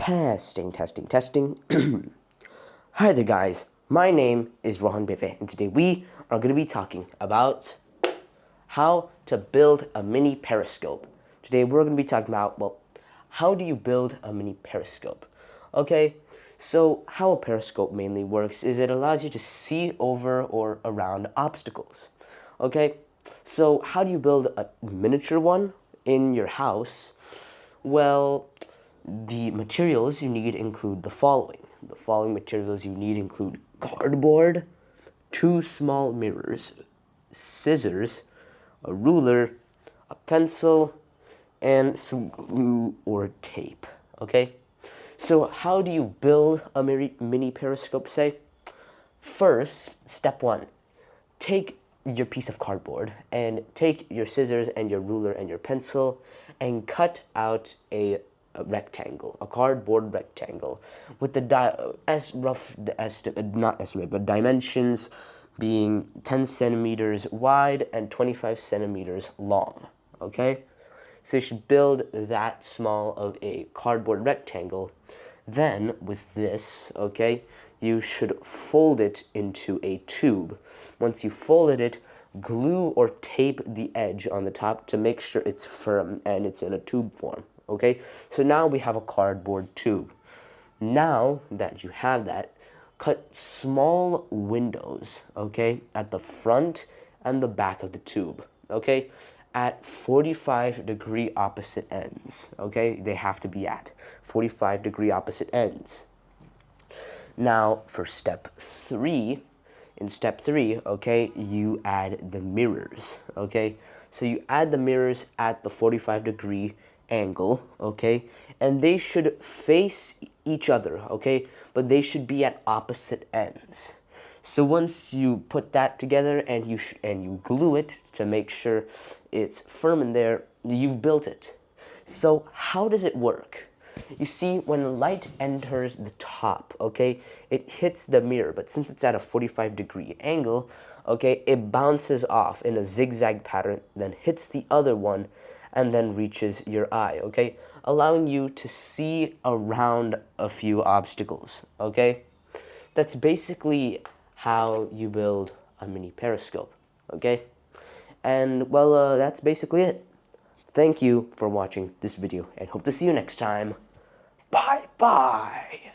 Testing, testing, testing. Hi there, guys. My name is Rohan Beve, and today we are going to be talking about how to build a mini periscope. Today we're going to be talking about, well, how do you build a mini periscope? Okay, so how a periscope mainly works is it allows you to see over or around obstacles. Okay, so how do you build a miniature one in your house? Well, the materials you need include the following. The following materials you need include cardboard, 2 small mirrors, scissors, a ruler, a pencil, and some glue or tape. Okay? So how do you build a mini periscope, say? First, step 1. Take your piece of cardboard and take your scissors and your ruler and your pencil and cut out a rectangle, a cardboard rectangle with the as rough as not estimate but dimensions being 10 centimeters wide and 25 centimeters long. Okay, so you should build that small of a cardboard rectangle. Then with this, okay, you should fold it into a tube. Once you folded it, glue or tape the edge on the top to make sure it's firm and it's in a tube form. Okay, so now we have a cardboard tube. Now that you have that, cut small windows, okay, at the front and the back of the tube, okay, at 45-degree opposite ends, okay? They have to be at 45-degree opposite ends. Now, for step 3, in step 3, okay, you add the mirrors, okay? So you add the mirrors at the 45-degree angle, okay? And they should face each other, okay? But they should be at opposite ends. So once you put that together and you glue it to make sure it's firm in there, you've built it. So how does it work? You see, when light enters the top, okay, it hits the mirror, but since it's at a 45-degree angle, okay, it bounces off in a zigzag pattern, then hits the other one, and then reaches your eye, okay, allowing you to see around a few obstacles, okay? That's basically how you build a mini periscope, okay? And, well, that's basically it. Thank you for watching this video, and hope to see you next time. Bye-bye!